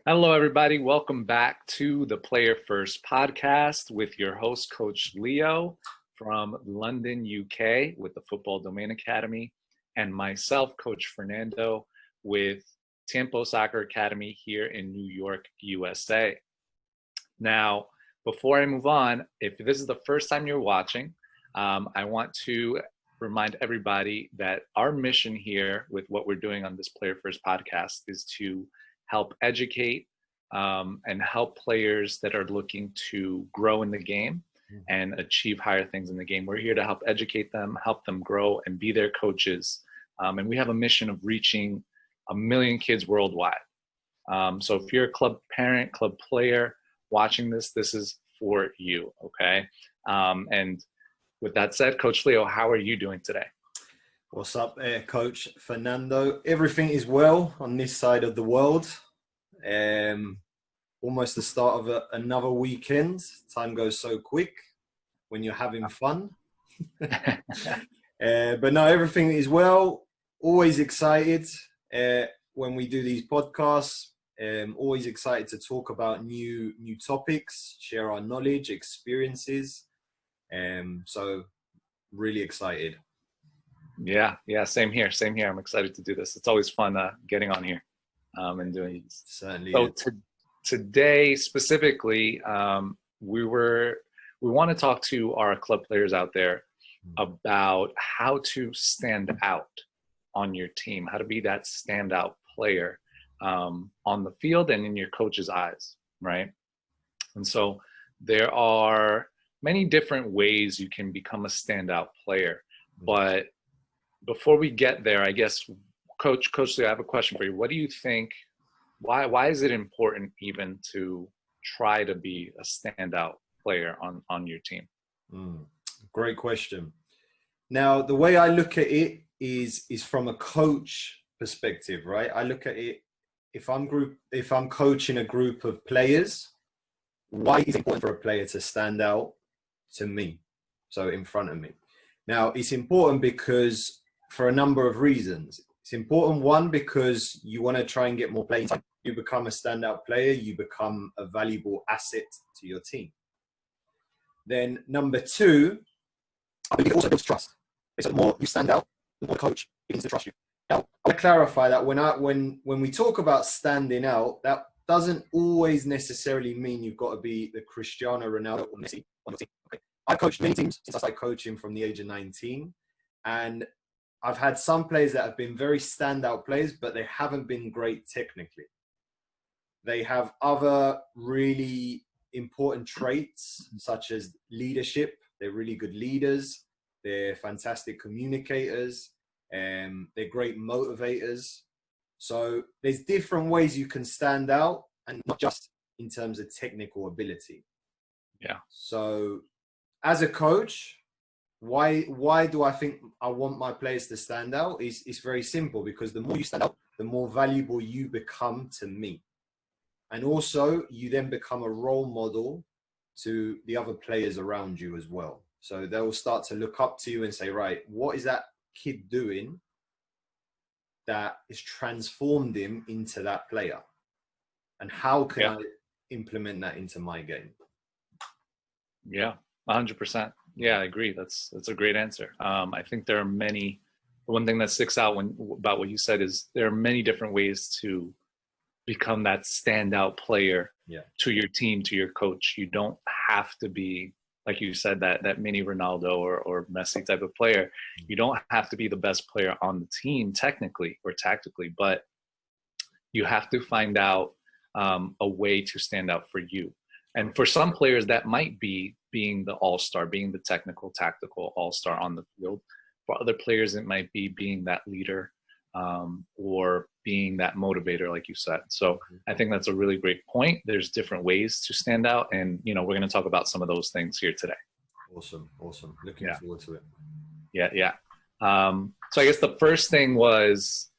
Hello, everybody. Welcome back to the Player First podcast with your host, Coach Leo from London, UK, with the Football Domain Academy, and myself, Coach Fernando, with Tempo Soccer Academy here in New York, USA. Now, before I move on, if this is the first time you're watching, I want to remind everybody that our mission here with what we're doing on this Player First podcast is to help educate and help players that are looking to grow in the game and achieve higher things in the game. We're here to help educate them, help them grow, and be their coaches. And we have a mission of reaching 1 million kids worldwide. So if you're a club parent, club player watching this, this is for you, okay? And with that said, Coach Leo, how are you doing today? What's up, Coach Fernando? Everything is well on this side of the world. Almost the start of another weekend. Time goes so quick when you're having fun. But no, everything is well. Always excited when we do these podcasts. Always excited to talk about new topics, share our knowledge, experiences. So really excited. Yeah, same here. I'm excited to do this. It's always fun getting on here and doing this. Certainly. So today specifically, we want to talk to our club players out there about how to stand out on your team, how to be that standout player on the field and in your coach's eyes, right? And so there are many different ways you can become a standout player, but before we get there, I guess, Coach Lee, I have a question for you. What do you think, why is it important even to try to be a standout player on your team? Great question. Now, the way I look at it is from a coach perspective, right? I look at it, if I'm coaching a group of players, why is it important for a player to stand out to me, so in front of me? Now, it's important because for a number of reasons. It's important, one, because you want to try and get more playing time. You become a standout player, you become a valuable asset to your team. Then number two, I believe it also builds trust. So the more you stand out, the more the coach begins to trust you. Now, I want to clarify that when we talk about standing out, that doesn't always necessarily mean you've got to be the Cristiano Ronaldo or Messi on your team. Okay? I've coached many teams since I started coaching from the age of 19, and I've had some players that have been very standout players, but they haven't been great technically. They have other really important traits, such as leadership. They're really good leaders. They're fantastic communicators. They're great motivators. So there's different ways you can stand out, and not just in terms of technical ability. Yeah. So as a coach, why do I think I want my players to stand out? It's very simple, because the more you stand out, the more valuable you become to me. And also, you then become a role model to the other players around you as well. So they'll start to look up to you and say, right, what is that kid doing that has transformed him into that player? And how can I implement that into my game? Yeah, 100%. Yeah, I agree. That's a great answer. I think there are many. One thing that sticks out about what you said is there are many different ways to become that standout player to your team, to your coach. You don't have to be, like you said, that mini Ronaldo or Messi type of player. You don't have to be the best player on the team technically or tactically, but you have to find out a way to stand out for you. And for some players, that might be being the all-star, being the technical, tactical all-star on the field. For other players, it might be being that leader or being that motivator, like you said. So I think that's a really great point. There's different ways to stand out. And, we're going to talk about some of those things here today. Awesome. Looking forward to it. Yeah. So I guess the first thing was,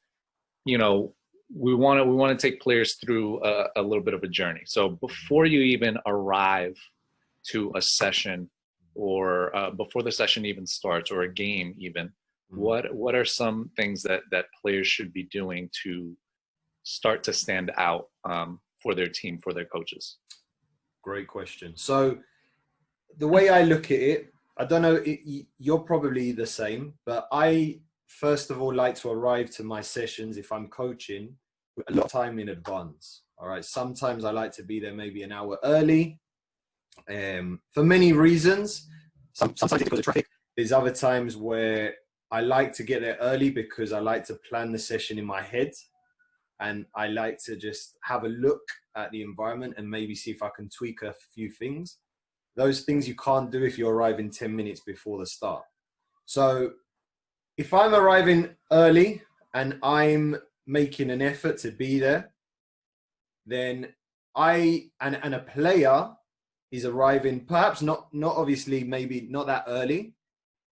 we want to take players through a little bit of a journey. So before you even arrive to a session or before the session even starts or a game even, what are some things that players should be doing to start to stand out for their team, for their coaches? Great question. So the way I look at it, I don't know, you're probably the same, but I first of all like to arrive to my sessions if I'm coaching with a lot of time in advance. All right. Sometimes I like to be there maybe an hour early, for many reasons. Sometimes it's because of traffic. There's other times where I like to get there early because I like to plan the session in my head, and I like to just have a look at the environment and maybe see if I can tweak a few things. Those things you can't do if you're arriving 10 minutes before the start. So if I'm arriving early and I'm making an effort to be there, then and a player is arriving, perhaps not obviously, maybe not that early,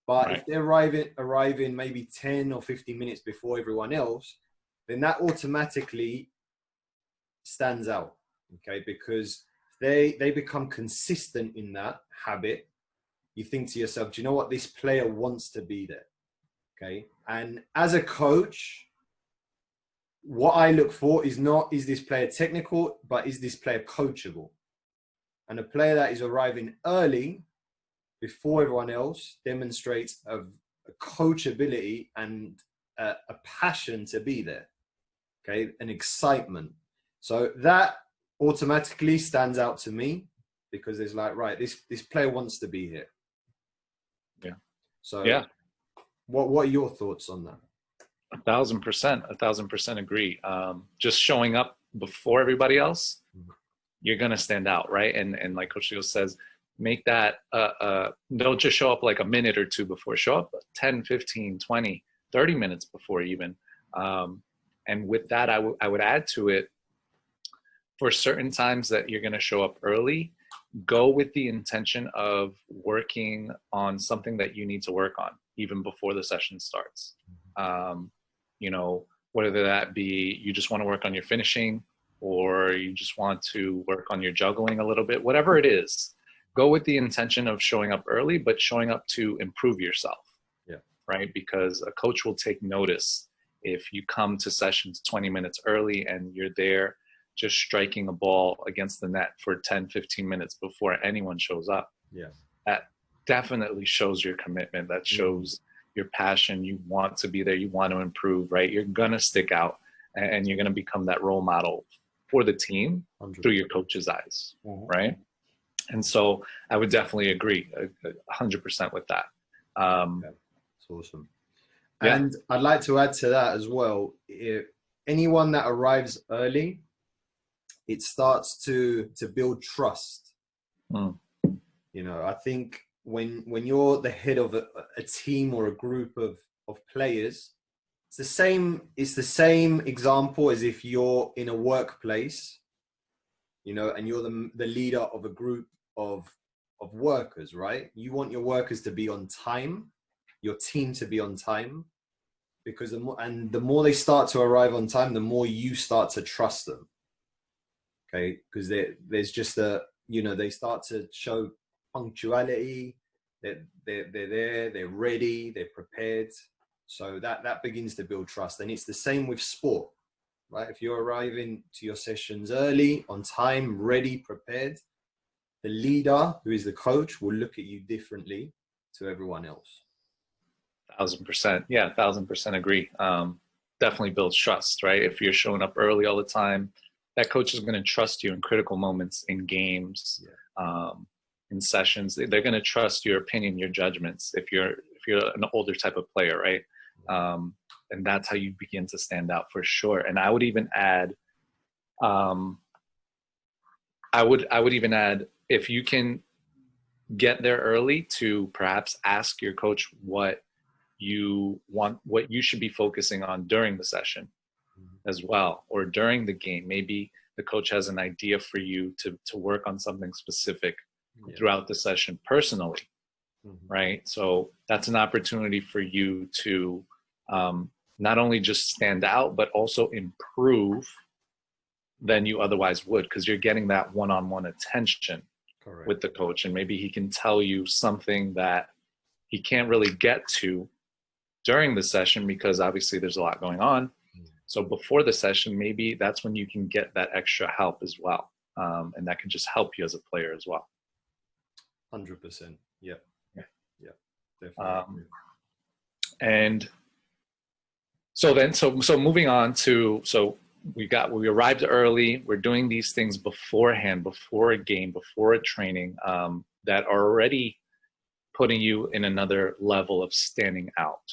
but Right. if they're arriving maybe 10 or 15 minutes before everyone else, then that automatically stands out, okay? Because they become consistent in that habit. You think to yourself, do you know what? This player wants to be there, okay? And as a coach, what I look for is not, is this player technical, but is this player coachable? And a player that is arriving early before everyone else demonstrates a coachability and a passion to be there, okay? An excitement. So that automatically stands out to me, because there's like, right, this player wants to be here. Yeah. So yeah, what are your thoughts on that? 1,000% agree. Just showing up before everybody else, you're gonna stand out, right? And like Coach Leo says, make that don't just show up like a minute or two before. Show up 10, 15, 20, 30 minutes before even. And with that, I would add to it, for certain times that you're going to show up early, go with the intention of working on something that you need to work on even before the session starts. You know, whether that be you just want to work on your finishing, or you just want to work on your juggling a little bit, whatever it is, go with the intention of showing up early, but showing up to improve yourself. Yeah. Right? Because a coach will take notice if you come to sessions 20 minutes early and you're there just striking a ball against the net for 10, 15 minutes before anyone shows up. Yeah. That definitely shows your commitment. That shows your passion. You want to be there. You want to improve, right? You're going to stick out, and you're going to become that role model for the team 100%. Through your coach's eyes, right? And so I would definitely agree 100% with that. That's awesome. Yeah. And I'd like to add to that as well. If anyone that arrives early, it starts to build trust. You know, I think when you're the head of a team or a group of players, it's the same example as if you're in a workplace, you know, and you're the leader of a group of workers, right? You want your workers to be on time, your team to be on time, because the more they start to arrive on time, the more you start to trust them. Okay, because there's just they start to show punctuality. They're there, they're ready, they're prepared. So that begins to build trust. And it's the same with sport, right? If you're arriving to your sessions early, on time, ready, prepared, the leader, who is the coach, will look at you differently to everyone else. 1,000%. Yeah, 1,000% agree. Definitely builds trust, right? If you're showing up early all the time, that coach is going to trust you in critical moments, in games, in sessions. They're going to trust your opinion, your judgments. If you're an older type of player, right? And that's how you begin to stand out for sure. And I would even add, if you can get there early, to perhaps ask your coach what you want, what you should be focusing on during the session as well, or during the game. Maybe the coach has an idea for you to work on something specific throughout the session personally, right? So that's an opportunity for you to not only just stand out, but also improve than you otherwise would, because you're getting that one-on-one attention. Correct. With the coach, and maybe he can tell you something that he can't really get to during the session, because obviously there's a lot going on. So before the session, maybe that's when you can get that extra help as well. And that can just help you as a player as well. 100%. Yeah. Yeah. Yeah. Definitely. And so then, so moving on to, so we arrived early. We're doing these things beforehand, before a game, before a training, that are already putting you in another level of standing out.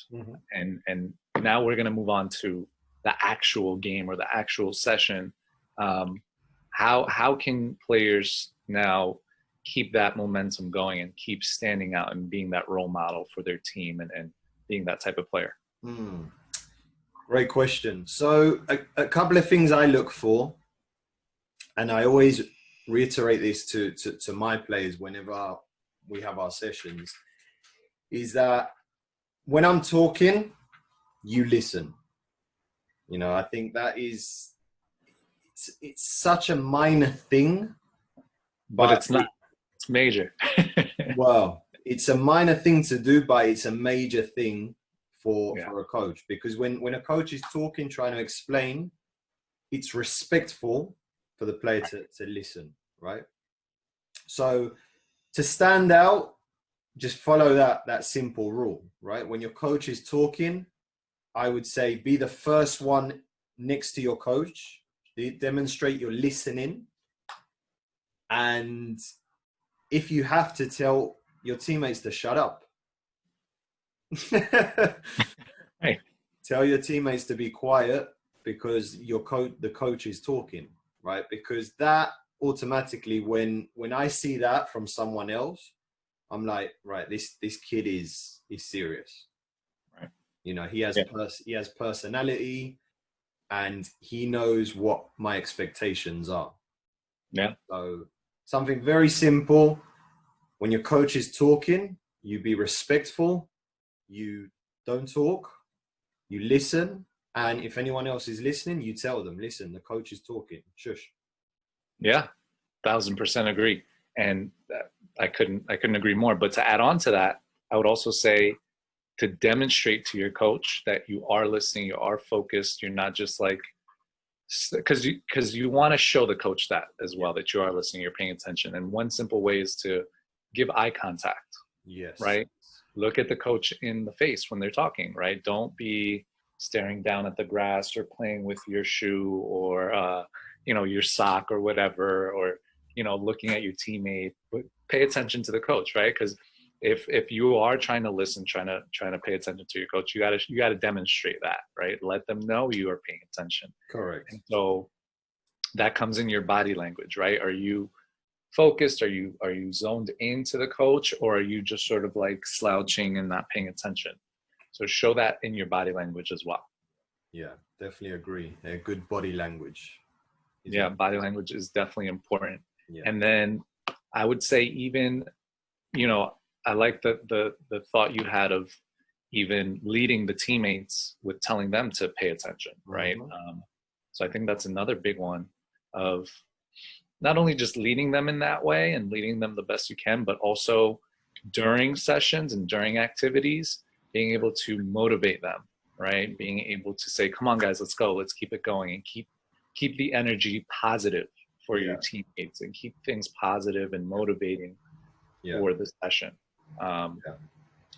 And now we're going to move on to the actual game or the actual session. How can players now keep that momentum going and keep standing out and being that role model for their team and being that type of player? Great question. So a couple of things I look for, and I always reiterate this to my players whenever we have our sessions, is that when I'm talking, you listen. You know, I think that is, it's such a minor thing, but it's not. It's major. Well, it's a minor thing to do, but it's a major thing for a coach, because when a coach is talking, trying to explain, it's respectful for the player to listen, right? So to stand out, just follow that simple rule, right? When your coach is talking, I would say be the first one next to your coach, demonstrate you're listening, and if you have to, tell your teammates to shut up. Right. Tell your teammates to be quiet because the coach is talking, right? Because that automatically, when I see that from someone else, I'm like, right, this kid is serious. Right. You know, he has personality, and he knows what my expectations are. Yeah. So something very simple. When your coach is talking, you be respectful. You don't talk. You listen. And if anyone else is listening, you tell them, listen, the coach is talking. Shush. Yeah, 1000% agree. And I couldn't agree more. But to add on to that, I would also say to demonstrate to your coach that you are listening, you are focused. You're not just like, because you want to show the coach that as well, that you are listening, you're paying attention. And one simple way is to give eye contact. Yes. Right. Look at the coach in the face when they're talking. Right. Don't be staring down at the grass or playing with your shoe or your sock or whatever, or looking at your teammate. But pay attention to the coach, right? Because if you are trying to listen, trying to pay attention to your coach, you gotta demonstrate that, right? Let them know you are paying attention. Correct. And so that comes in your body language, right? Are you focused? Are you zoned into the coach, or are you just sort of like slouching and not paying attention? So show that in your body language as well. Yeah, definitely agree. A good body language. Yeah, body language is definitely important. Yeah. And then I would say even, I like the thought you had of even leading the teammates with telling them to pay attention, right? So I think that's another big one of not only just leading them in that way and leading them the best you can, but also during sessions and during activities, being able to motivate them, right? Being able to say, come on guys, let's go, let's keep it going, and keep the energy positive for your teammates, and keep things positive and motivating for the session.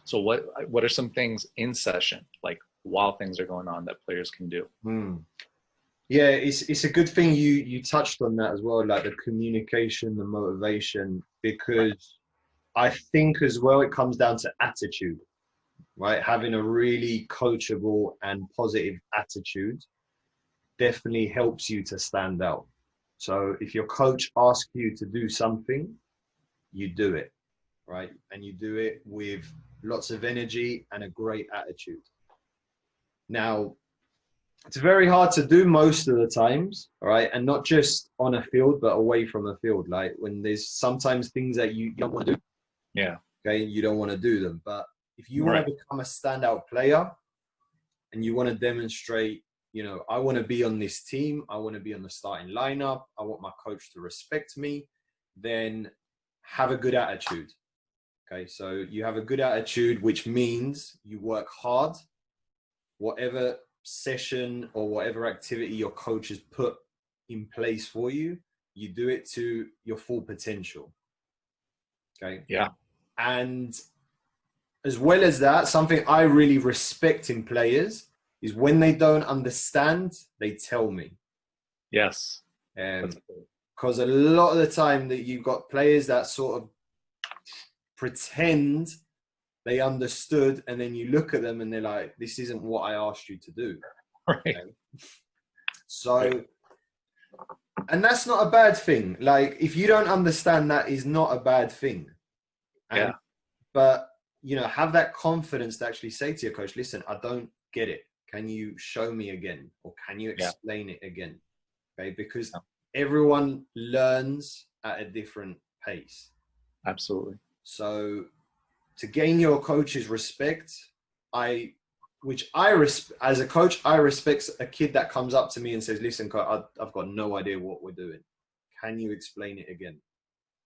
So what are some things in session, like while things are going on, that players can do? Yeah, it's a good thing you touched on that as well, like the communication, the motivation, because I think as well it comes down to attitude, right? Having a really coachable and positive attitude definitely helps you to stand out. So if your coach asks you to do something, you do it, right? And you do it with lots of energy and a great attitude. Now, it's very hard to do most of the times, all right? And not just on a field, but away from a field. Like when there's sometimes things that you don't want to do. Yeah. Okay, you don't want to do them. But if you want to become a standout player and you want to demonstrate, I want to be on this team, I want to be on the starting lineup, I want my coach to respect me, then have a good attitude. Okay, so you have a good attitude, which means you work hard, whatever session or whatever activity your coach has put in place for you, you do it to your full potential. Okay. Yeah. And as well as that, something I really respect in players is when they don't understand, they tell me. Yes. Because a lot of the time that you've got players that sort of pretend they understood, and then you look at them and they're like, this isn't what I asked you to do. Right. Okay? So, and that's not a bad thing. Like, if you don't understand, that is not a bad thing. And, but, you know, have that confidence to actually say to your coach, listen, I don't get it. Can you show me again? Or can you explain it again? Okay. Because everyone learns at a different pace. Absolutely. So to gain your coach's respect, as a coach, I respect a kid that comes up to me and says, listen, coach, I've got no idea what we're doing. Can you explain it again?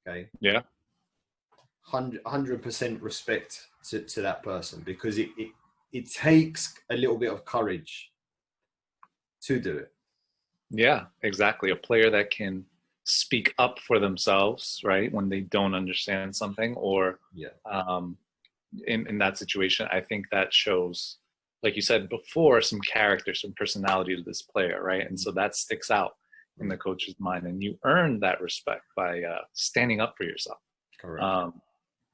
Okay. Yeah. 100% respect to that person, because it takes a little bit of courage to do it. Yeah, exactly. A player that can speak up for themselves, right, when they don't understand something, or in that situation, I think that shows, like you said before, some character, some personality to this player, right? And so that sticks out in the coach's mind, and you earn that respect by standing up for yourself. Correct.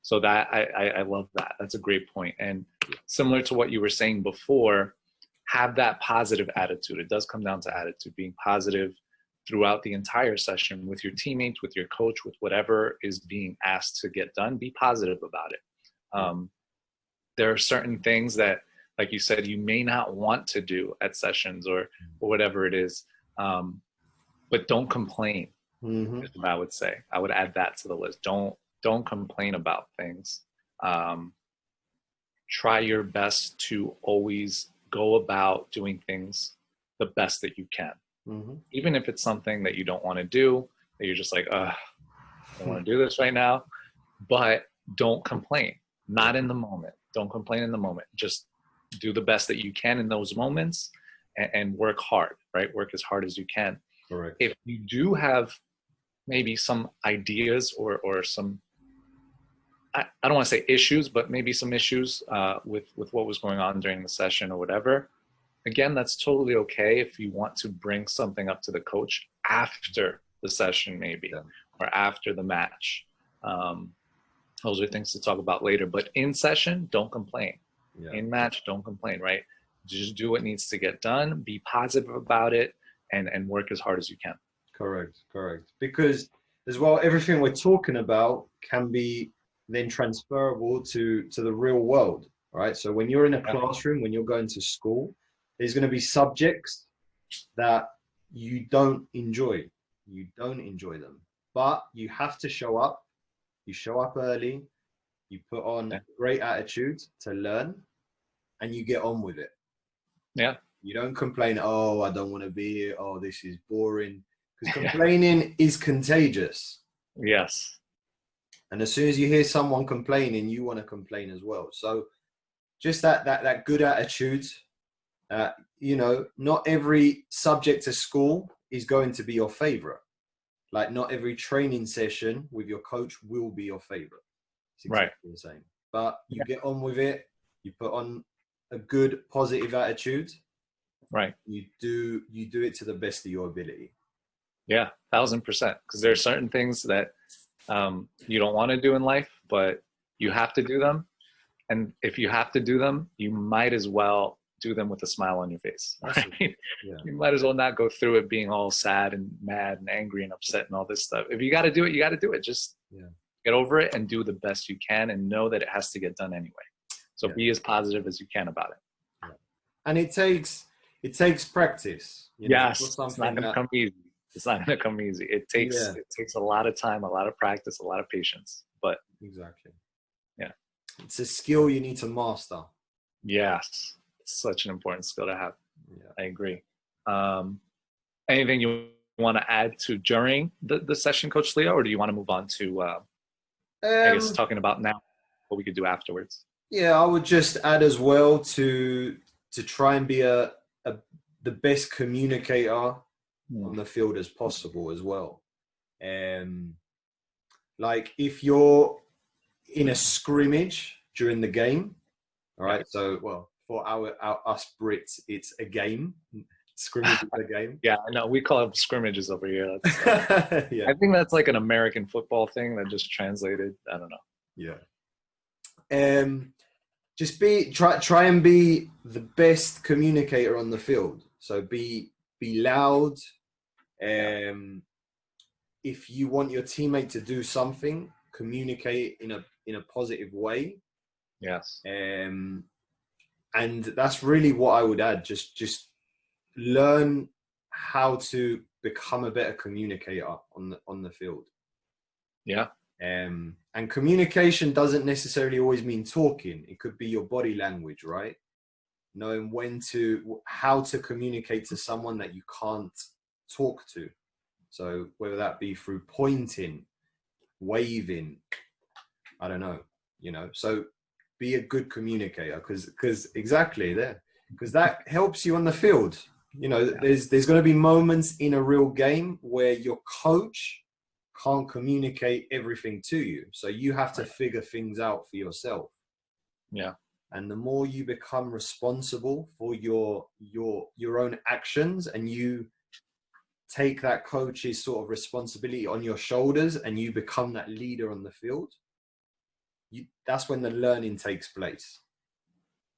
So that I love that. That's a great point. And similar to what you were saying before, have that positive attitude. It does come down to attitude, being positive throughout the entire session with your teammates, with your coach, with whatever is being asked to get done. Be positive about it. There are certain things that, like you said, you may not want to do at sessions or whatever it is, but don't complain. Is what I would say. I would add that to the list. Don't complain about things. Try your best to always go about doing things the best that you can. Even if it's something that you don't want to do, that you're just like, I don't want to do this right now, but don't complain. Not in the moment. Don't complain in the moment. Just do the best that you can in those moments and work hard, right? Work as hard as you can. Correct. If you do have maybe some ideas or some, I don't want to say issues, but maybe some issues with what was going on during the session or whatever. Again, that's totally okay if you want to bring something up to the coach after the session, maybe, or after the match. Those are things to talk about later. But in session, don't complain. In match, don't complain, right? Just do what needs to get done. Be positive about it and work as hard as you can. Correct. Because as well, everything we're talking about can be then transferable to the real world, right? So when you're in a classroom, when you're going to school, there's going to be subjects that you don't enjoy. You don't enjoy them, but you have to show up. You show up early, you put on a great attitude to learn, and you get on with it. Yeah. You don't complain, oh, I don't want to be here. Oh, this is boring. Because complaining is contagious. Yes. And as soon as you hear someone complaining, you want to complain as well. So just that good attitude, you know, not every subject at school is going to be your favorite. Like not every training session with your coach will be your favorite. It's exactly the same. But you get on with it. You put on a good positive attitude. Right. You do it to the best of your ability. Yeah, 1,000%. Because there are certain things that you don't want to do in life, but you have to do them. And if you have to do them, you might as well do them with a smile on your face. Right? You might as well not go through it being all sad and mad and angry and upset and all this stuff. If you got to do it, you got to do it. Just get over it and do the best you can and know that it has to get done anyway. So be as positive as you can can about it. And it takes practice. Yes, it's not going to come easy. It's not going to come easy. It takes a lot of time, a lot of practice, a lot of patience. But exactly. Yeah. It's a skill you need to master. Yes. It's such an important skill to have. Yeah. I agree. Anything you want to add to during the session, Coach Leo, or do you want to move on to, I guess, talking about now what we could do afterwards? Yeah, I would just add as well to try and be a the best communicator on the field as possible as well. Like if you're in a scrimmage during the game, all right. So, well, for us Brits, it's a game. Scrimmage is a game. Yeah, I know. We call it scrimmages over here. Yeah. I think that's like an American football thing that just translated. I don't know. Yeah. Just try and be the best communicator on the field. So be loud. If you want your teammate to do something, communicate in a positive way. Yes. And that's really what I would add. Just learn how to become a better communicator on the field. Yeah. And communication doesn't necessarily always mean talking. It could be your body language, right? Knowing how to communicate to someone that you can't talk to. So whether that be through pointing, waving, I don't know, so be a good communicator because exactly there, because that helps you on the field. There's going to be moments in a real game where your coach can't communicate everything to you. So you have to figure things out for yourself. Yeah. And the more you become responsible for your own actions, and you take that coach's sort of responsibility on your shoulders, and you become that leader on the field, that's when the learning takes place.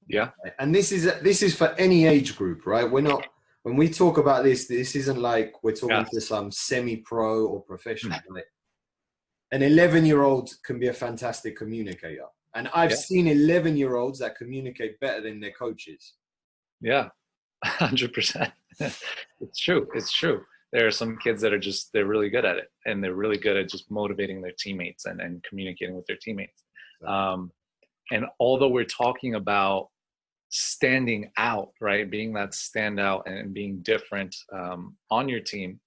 Yeah. And this is for any age group, right? When we talk about this isn't like we're talking to some semi-pro or professional. Right? An 11-year-old can be a fantastic communicator. And I've seen 11-year-olds that communicate better than their coaches. Yeah, 100%. It's true. It's true. There are some kids that are they're really good at it, and they're really good at just motivating their teammates and communicating with their teammates. And although we're talking about standing out, right, being that standout and being different on your team,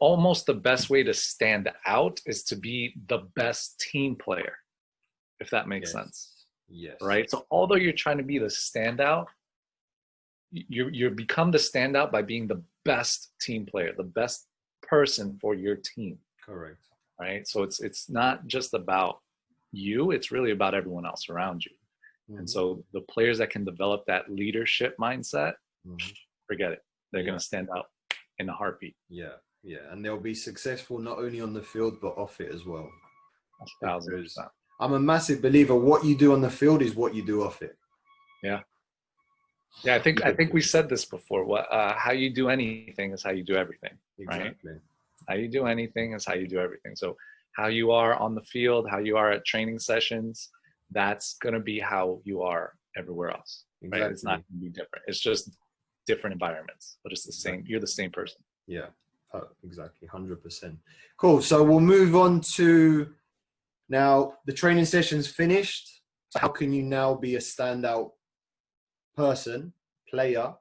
almost the best way to stand out is to be the best team player, if that makes sense. Yes. Right. So although you're trying to be the standout, you become the standout by being the best team player, the best person for your team. Correct. Right. So it's not just about you, it's really about everyone else around you. Mm-hmm. And so the players that can develop that leadership mindset, forget it. They're going to stand out in a heartbeat. Yeah. Yeah. And they'll be successful not only on the field, but off it as well. 1,000%. I'm a massive believer. What you do on the field is what you do off it. Yeah. Yeah. I think we said this before. How you do anything is how you do everything. Exactly. Right? How you do anything is how you do everything. So how you are on the field, how you are at training sessions, that's going to be how you are everywhere else. Exactly. Right? It's not going to be different. It's just different environments, but it's the same. You're the same person. Yeah, exactly. 100%. Cool. So we'll move on to now the training session's finished. How can you now be a standout player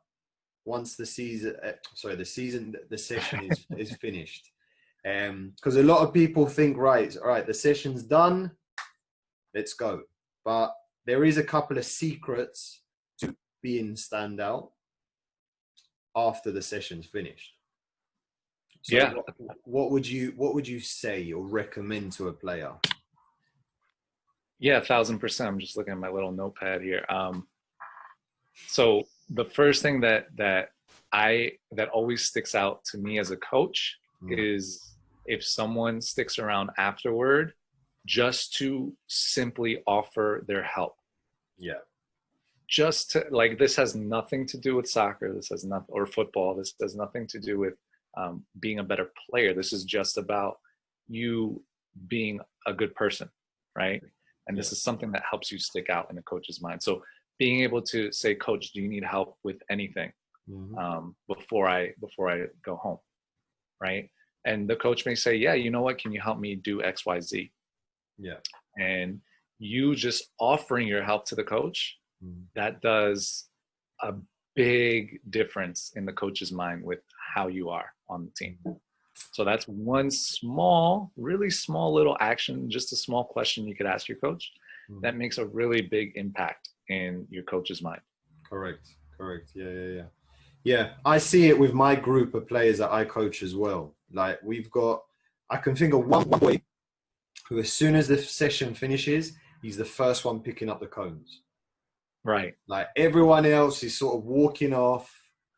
once the session is finished? Because a lot of people think, all right, the session's done, let's go. But there is a couple of secrets to being standout after the session's finished. So yeah. What would you say or recommend to a player? Yeah, 1,000%. I'm just looking at my little notepad here. So the first thing that always sticks out to me as a coach is if someone sticks around afterward, just to simply offer their help. Yeah. Just to, like, this has nothing to do with soccer. This has nothing, or football. This has nothing to do with being a better player. This is just about you being a good person, right? And this is something that helps you stick out in a coach's mind. So being able to say, Coach, do you need help with anything before I go home, right? And the coach may say, yeah, you know what? Can you help me do X, Y, Z? Yeah. And you just offering your help to the coach, that does a big difference in the coach's mind with how you are on the team. So that's one really small little action, just a small question you could ask your coach that makes a really big impact in your coach's mind. Correct. Correct. Yeah. I see it with my group of players that I coach as well. Like I can think of one boy who, as soon as the session finishes, he's the first one picking up the cones. Right. Like everyone else is sort of walking off.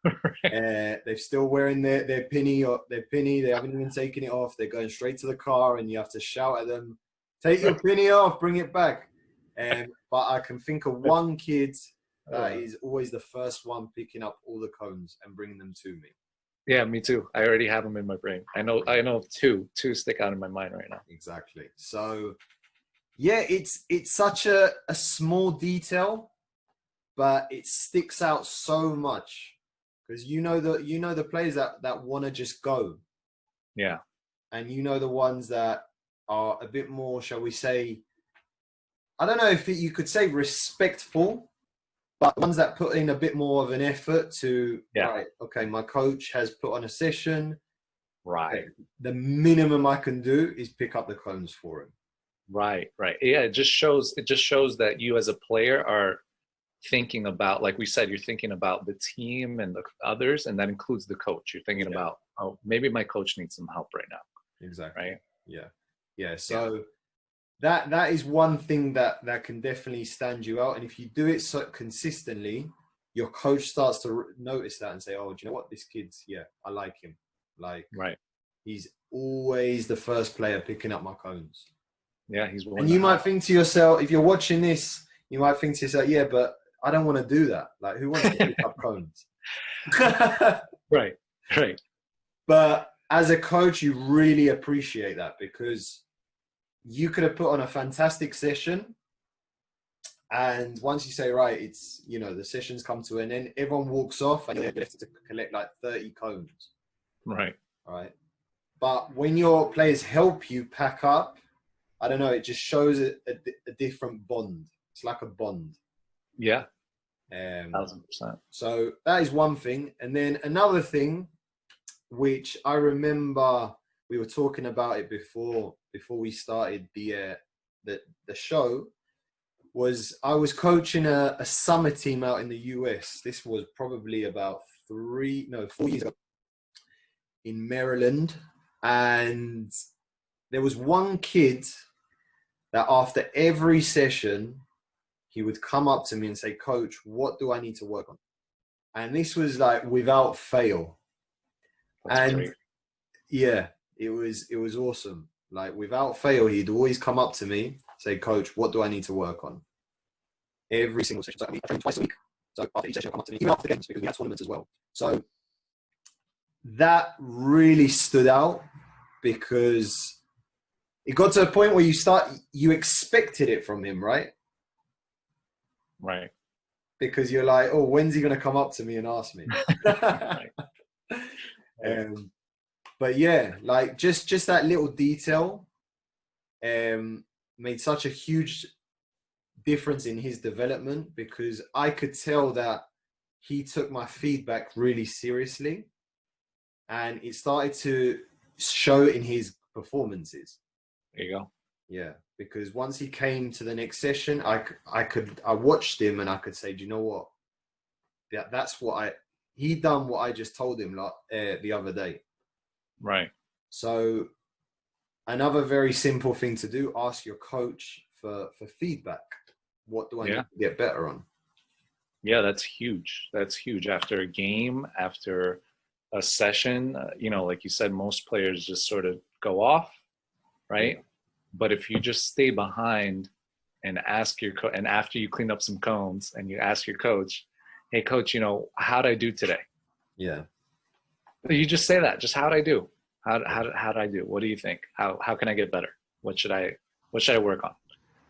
Right. They're still wearing their pinny. They haven't even taken it off. They're going straight to the car, and you have to shout at them, "Take your pinny off, bring it back." But I can think of one kid that is always the first one picking up all the cones and bringing them to me. Yeah, me too. I already have them in my brain. I know two stick out in my mind right now. Exactly. So yeah, it's such a small detail, but it sticks out so much. Because you know the players that want to just go. Yeah. And you know the ones that are a bit more, shall we say, I don't know if you could say respectful, but ones that put in a bit more of an effort to, right, okay, my coach has put on a session. Right. The minimum I can do is pick up the cones for him. Right. Yeah, it just shows that you as a player are thinking about, like we said, you're thinking about the team and the others, and that includes the coach. You're thinking about, oh, maybe my coach needs some help right now. Exactly. Right. Yeah. So that is one thing that can definitely stand you out. And if you do it so consistently, your coach starts to notice that and say, oh, do you know what, this kid's, I like him. Like, right. He's always the first player picking up my cones. Yeah, he's one. And you might think to yourself, if you're watching this, you might think to yourself, yeah, but I don't want to do that. Like, who wants to pick up cones? Right. But as a coach, you really appreciate that, because you could have put on a fantastic session, and once you say, right, it's, the session's come to an end, everyone walks off and you're left to collect like 30 cones. Right. But when your players help you pack up, I don't know, it just shows a different bond. It's like a bond. Yeah. 1000%. 1000%. So that is one thing. And then another thing, which I remember we were talking about it before we started the show, was I was coaching a summer team out in the US. This was probably about 4 years ago in Maryland. And there was one kid that after every session, he would come up to me and say, "Coach, what do I need to work on?" And this was like without fail. That's great. Yeah, it was awesome. Like without fail, he'd always come up to me, say, "Coach, what do I need to work on?" Every single session. So I train twice a week. So after each session, he'll come up to me, even after the games, because we had tournaments as well. So that really stood out, because it got to a point where you expected it from him, right? Right. Because you're like, oh, when's he going to come up to me and ask me? Right. But yeah, like just that little detail made such a huge difference in his development, because I could tell that he took my feedback really seriously, and it started to show in his performances. There you go. Yeah, because once he came to the next session, I watched him and I could say, do you know what? That's what he done what I just told him the other day. Right. So another very simple thing to do, ask your coach for feedback. What do I need to get better on? Yeah, that's huge. That's huge. After a game, after a session, like you said, most players just sort of go off, right? Yeah. But if you just stay behind and ask and after you clean up some cones and you ask your coach, "Hey coach, how'd I do today?" Yeah. You just say that. Just how'd I do? How'd I do? What do you think? How can I get better? What should I work on?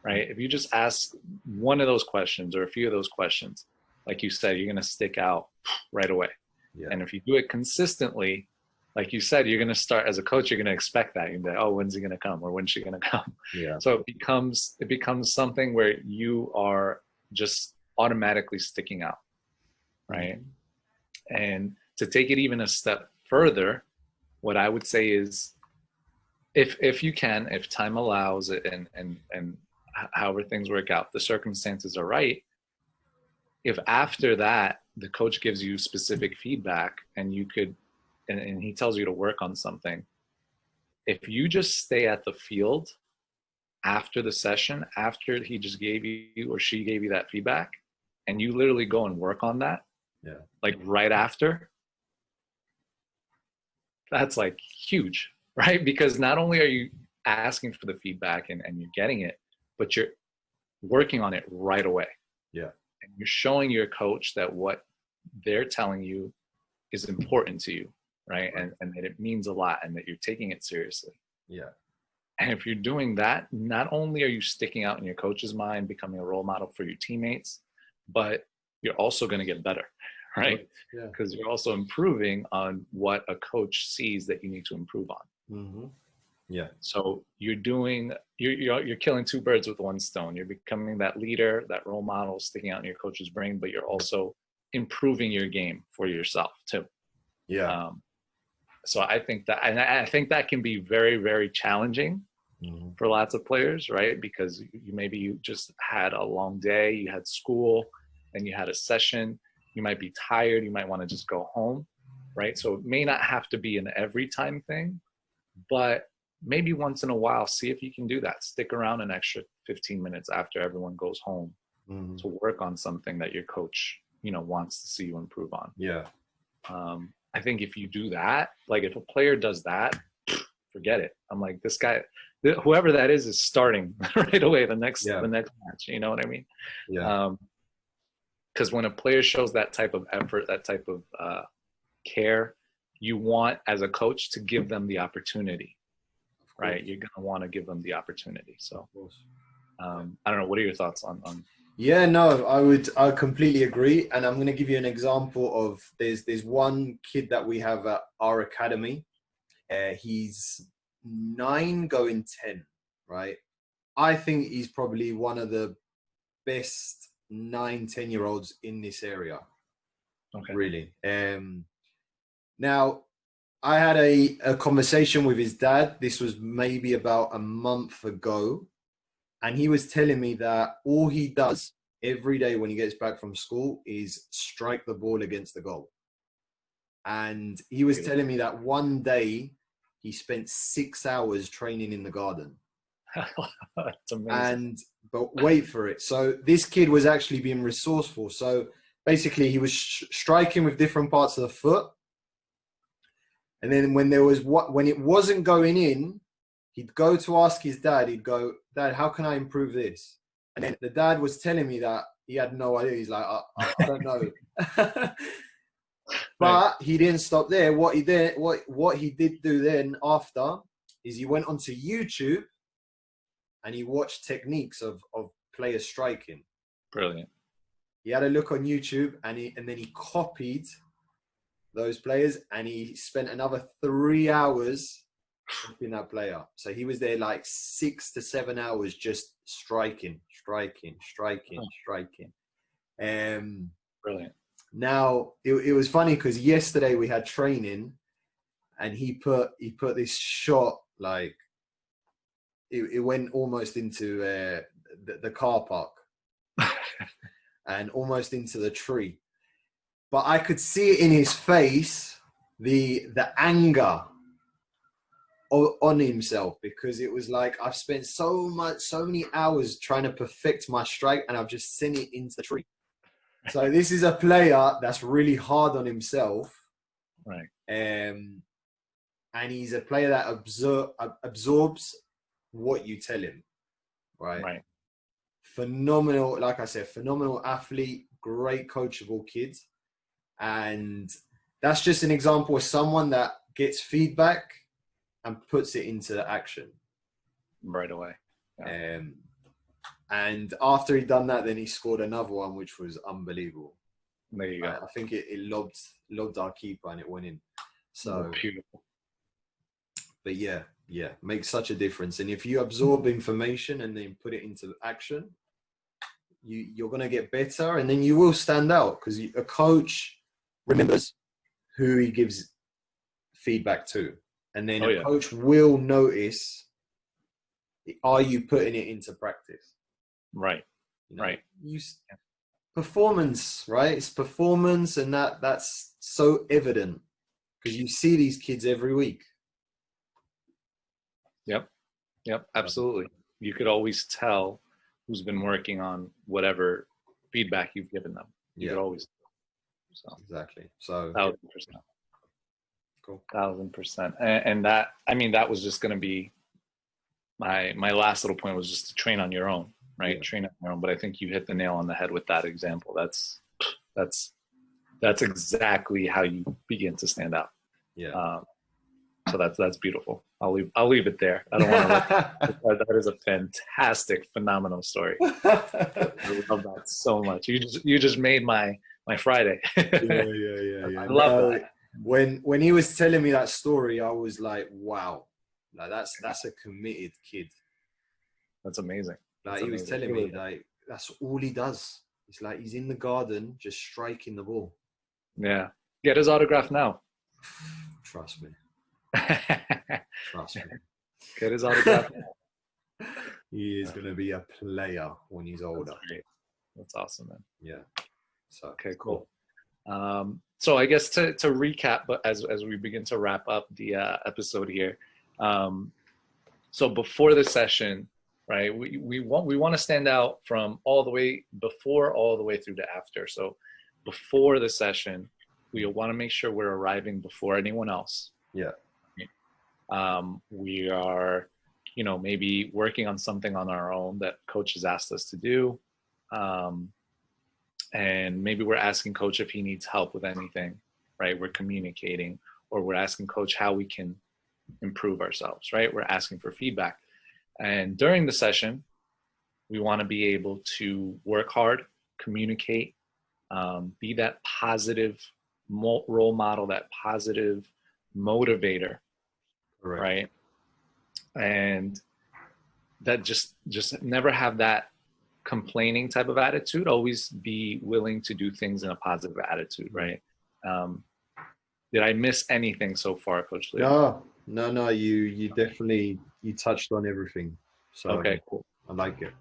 Right? If you just ask one of those questions or a few of those questions, like you said, you're going to stick out right away. Yeah. And if you do it consistently, like you said, you're going to start, as a coach, you're going to expect that. You're going to be like, oh, when's he going to come? Or when's she going to come? Yeah. So it becomes something where you are just automatically sticking out, right? Mm-hmm. And to take it even a step further, what I would say is, if you can, if time allows it, and however things work out, the circumstances are right, if after that the coach gives you specific feedback and you could, and he tells you to work on something, if you just stay at the field after the session, after he just gave you or she gave you that feedback, and you literally go and work on that, like right after, that's like huge, right? Because not only are you asking for the feedback and you're getting it, but you're working on it right away. Yeah. And you're showing your coach that what they're telling you is important to you, right? And that it means a lot and that you're taking it seriously. Yeah. And if you're doing that, not only are you sticking out in your coach's mind, becoming a role model for your teammates, but you're also going to get better, right? Because you're also improving on what a coach sees that you need to improve on. Mm-hmm. Yeah. So you're killing two birds with one stone. You're becoming that leader, that role model, sticking out in your coach's brain, but you're also improving your game for yourself too. Yeah. So I think that can be very, very challenging for lots of players, right? Because you just had a long day, you had school, and you had a session. You might be tired. You might want to just go home, right? So it may not have to be an every time thing, but maybe once in a while, see if you can do that. Stick around an extra 15 minutes after everyone goes home to work on something that your coach, wants to see you improve on. Yeah. I think if you do that, like if a player does that, forget it. I'm like, this guy, whoever that is starting right away the next match. You know what I mean? Yeah. Because when a player shows that type of effort, that type of care, you want as a coach to give them the opportunity, right? You're gonna want to give them the opportunity. So, I don't know. What are your thoughts on? Yeah, no, I completely agree. And I'm going to give you an example of there's one kid that we have at our academy. He's 9 going 10, right? I think he's probably one of the best 9-10-year-olds in this area. Okay. Really. Now, I had a conversation with his dad. This was maybe about a month ago. And he was telling me that all he does every day when he gets back from school is strike the ball against the goal. And he was telling me that one day he spent 6 hours training in the garden. That's amazing. But wait for it. So this kid was actually being resourceful. So basically he was striking with different parts of the foot. And then when it wasn't going in, he'd go to ask his dad. He'd go, "Dad, how can I improve this?" And then the dad was telling me that he had no idea. He's like, I don't know. But he didn't stop there. What he did do then after is he went onto YouTube and he watched techniques of players striking. Brilliant. He had a look on YouTube and then he copied those players and he spent another 3 hours in that player. So he was there like 6 to 7 hours just striking. Brilliant. Now it was funny because yesterday we had training and he put this shot, like it went almost into the car park and almost into the tree, but I could see it in his face, the anger on himself, because it was like, I've spent so many hours trying to perfect my strike and I've just sent it into the tree. So this is a player that's really hard on himself, right? And he's a player that absorbs what you tell him, right? Phenomenal, like I said, phenomenal athlete, great coachable kid, and that's just an example of someone that gets feedback and puts it into action right away. Yeah. And after he'd done that, then he scored another one, which was unbelievable. There you go. I think it lobbed our keeper and it went in. So beautiful. But yeah, makes such a difference. And if you absorb information and then put it into action, you're going to get better, and then you will stand out, because a coach remembers who he gives feedback to. And then a coach will notice, are you putting it into practice? Right. You know, performance, right? It's performance, and that's so evident because you see these kids every week. Yep, absolutely. You could always tell who's been working on whatever feedback you've given them. You could always. So Exactly. So 1,000%. cool. 1,000%. And that, I mean, that was just going to be my last little point, was just to train on your own, right? Train on your own. But I think you hit the nail on the head with that example. That's exactly how you begin to stand out. Yeah. So that's beautiful. I'll leave it there. I don't want to. That is a fantastic, phenomenal story. I love that so much. You just made my Friday. Yeah. I love that. When he was telling me that story, I was like, wow, like that's a committed kid. That's amazing. Like he was telling me, like that's all he does. It's like he's in the garden just striking the ball. Yeah. Get his autograph now. Trust me. Trust me. Get his autograph now. He is going to be a player when he's older. That's awesome, man. Yeah. So okay, cool. So I guess to recap, but as we begin to wrap up the episode here, so before the session, right? We want to stand out from all the way before, all the way through to after. So before the session, we want to make sure we're arriving before anyone else. Yeah. We are, maybe working on something on our own that coach has asked us to do. And maybe we're asking coach if he needs help with anything, right? We're communicating, or we're asking coach how we can improve ourselves, right? We're asking for feedback. And during the session, we want to be able to work hard, communicate, be that positive role model, that positive motivator, right? And that just never have that complaining type of attitude. Always be willing to do things in a positive attitude, right? Did I miss anything so far, Coach Leo? No. You definitely, you touched on everything. So okay, cool. I like it.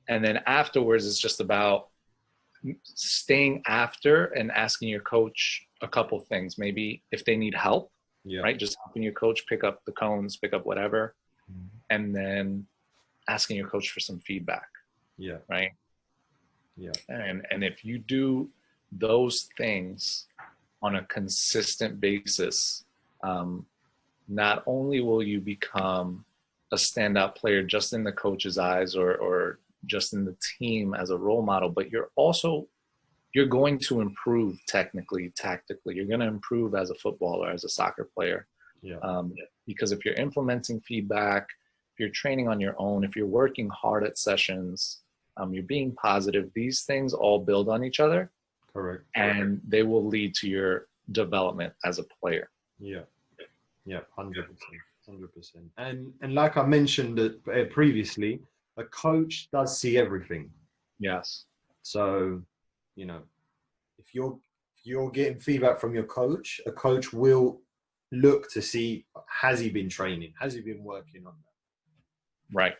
And then afterwards, it's just about staying after and asking your coach a couple things. Maybe if they need help, right? Just helping your coach pick up the cones, pick up whatever, and then asking your coach for some feedback. Yeah. Right. Yeah. And if you do those things on a consistent basis, not only will you become a standout player just in the coach's eyes or just in the team as a role model, but you're going to improve technically, tactically. You're going to improve as a footballer, as a soccer player. Because if you're implementing feedback, if you're training on your own, if you're working hard at sessions, you're being positive, these things all build on each other. Correct. And they will lead to your development as a player. Yeah, 100%. And like I mentioned previously, a coach does see everything. Yes. So, if you're getting feedback from your coach, a coach will look to see, has he been training? Has he been working on that? Right.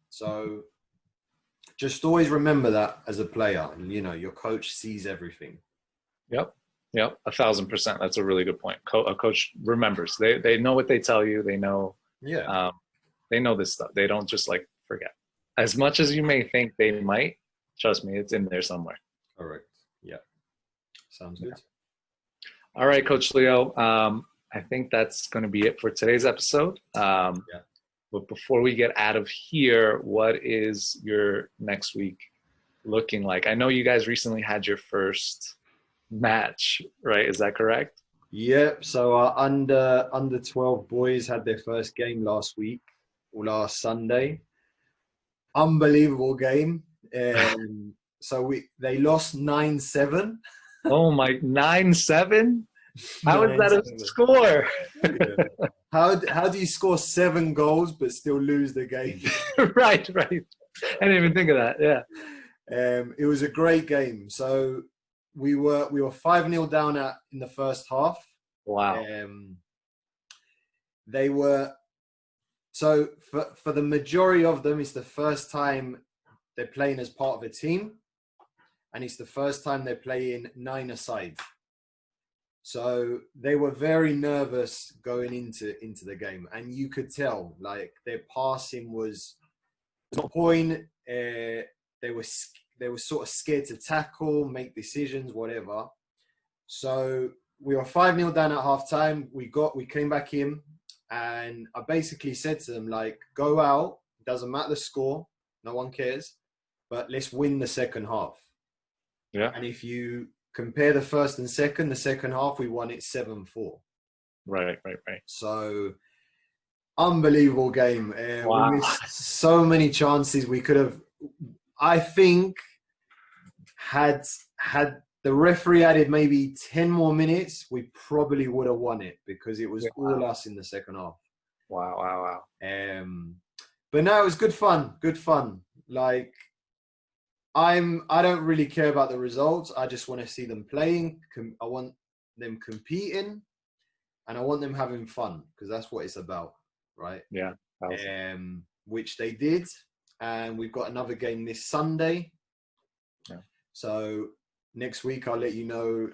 So just always remember that as a player, your coach sees everything. Yep. 1,000%. That's a really good point. A coach remembers. They know what they tell you. They know. Yeah. They know this stuff. They don't just forget. As much as you may think they might, trust me, it's in there somewhere. Correct. Yeah. Sounds good. All right, Coach Leo. I think that's going to be it for today's episode. But before we get out of here, what is your next week looking like? I know you guys recently had your first match, right? Is that correct? Yep. So our under 12 boys had their first game last last Sunday. Unbelievable game. So they lost 9-7. Oh my, 9-7? How is that a score? Yeah. How do you score 7 goals but still lose the game? Right. I didn't even think of that. Yeah. It was a great game. So we were 5-0 down in the first half. Wow. They were, so for the majority of them, it's the first time they're playing as part of a team. and it's the first time they're playing 9-a-side. So they were very nervous going into the game, and you could tell like their passing was on point. They were sort of scared to tackle, make decisions, whatever. So we were 5-0 down at halftime. We came back in, and I basically said to them, like, go out. It doesn't matter the score. No one cares. But let's win the second half. Yeah. And if you compare the first and second, the second half, we won it 7-4. Right. So unbelievable game. Wow. We missed so many chances. We could have, I think, had the referee added maybe 10 more minutes, we probably would have won it, because it was all us in the second half. Wow. But no, it was good fun. Like, I don't really care about the results. I just want to see them playing. I want them competing, and I want them having fun, because that's what it's about, right? Yeah. Which they did, and we've got another game this Sunday. Yeah. So next week I'll let you know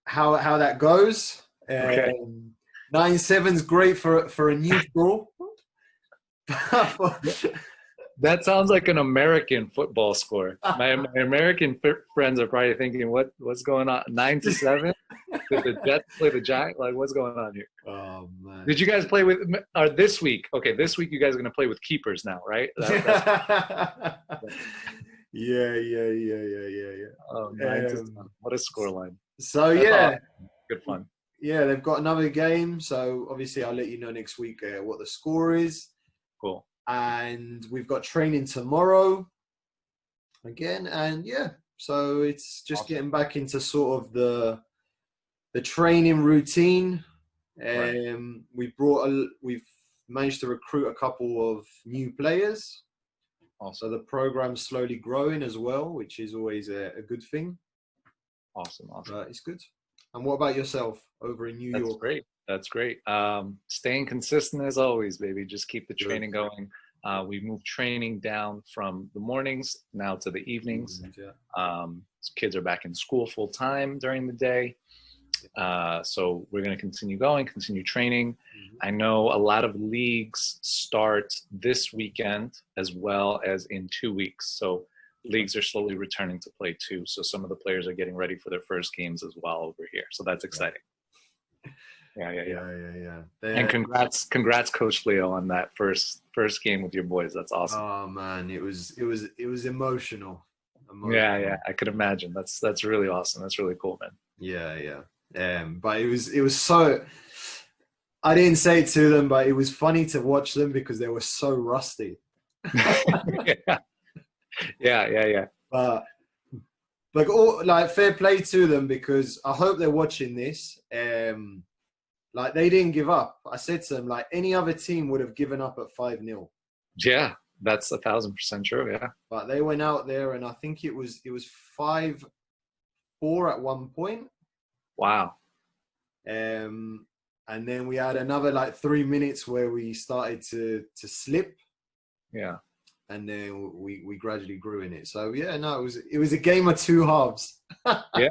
how that goes. Okay. 9-7's great for a neutral. That sounds like an American football score. My American friends are probably thinking, what's going on? 9-7? Did the Jets play the Giants? Like, what's going on here? Oh man! Did you guys play with? Or this week? Okay, this week you guys are gonna play with keepers now, right? Yeah. Oh, 9-7. What a scoreline! So yeah, good fun. Yeah, they've got another game. So obviously, I'll let you know next week what the score is. Cool. And we've got training tomorrow again, and yeah, so it's just awesome. Getting back into sort of the training routine. Right. We've managed to recruit a couple of new players. Awesome. So the program's slowly growing as well, which is always a good thing. Awesome. It's good. And what about yourself over in New York? That's great. Staying consistent as always, baby. Just keep the training going. We moved training down from the mornings now to the evenings. Kids are back in school full time during the day. So we're going to continue training. I know a lot of leagues start this weekend as well as in 2 weeks. So leagues are slowly returning to play too. So some of the players are getting ready for their first games as well over here. So that's exciting. Yeah. And congrats, Coach Leo, on that first game with your boys. That's awesome. Oh man, it was emotional. Yeah. I could imagine. That's really awesome. That's really cool, man. Yeah. But it was so. I didn't say it to them, but it was funny to watch them because they were so rusty. Yeah. But fair play to them, because I hope they're watching this. Like, they didn't give up. I said to them, like, any other team would have given up at 5-0. Yeah, that's 1,000% true. Yeah. But they went out there, and I think it was 5-4 at one point. Wow. And then we had another 3 minutes where we started to slip. Yeah. And then we gradually grew in it. So yeah, no, it was a game of two halves. Yeah,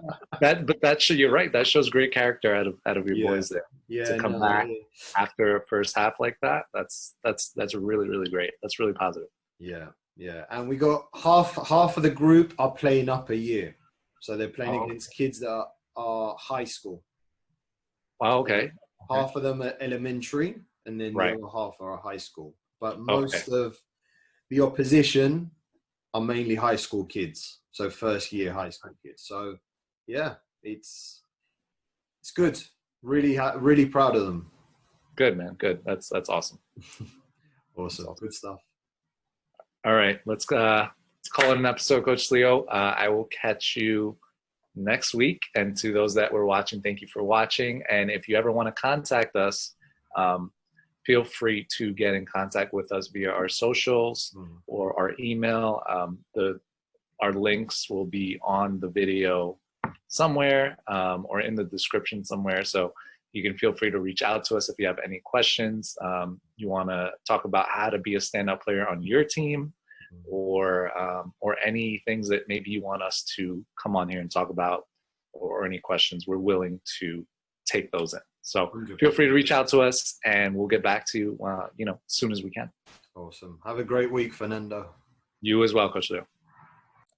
you're right. That shows great character out of your boys there. Yeah, to come back after a first half like that, that's really, really great. That's really positive. Yeah. And we got half of the group are playing up a year, so they're playing against kids that are high school. Oh, okay. Half of them are elementary, and then the other half are high school. But most of the opposition are mainly high school kids, so first year high school kids. So yeah, it's good. Really proud of them. Good, man. Good. That's awesome. Awesome. Good stuff. All right, let's call it an episode, Coach Leo. I will catch you next week. And to those that were watching, thank you for watching. And if you ever want to contact us, feel free to get in contact with us via our socials or our email. Our links will be on the video somewhere or in the description somewhere. So you can feel free to reach out to us if you have any questions. You want to talk about how to be a standout player on your team. or any things that maybe you want us to come on here and talk about, or any questions, we're willing to take those in. So feel free to reach out to us, and we'll get back to you, as soon as we can. Awesome. Have a great week, Fernando. You as well, Coach Leo.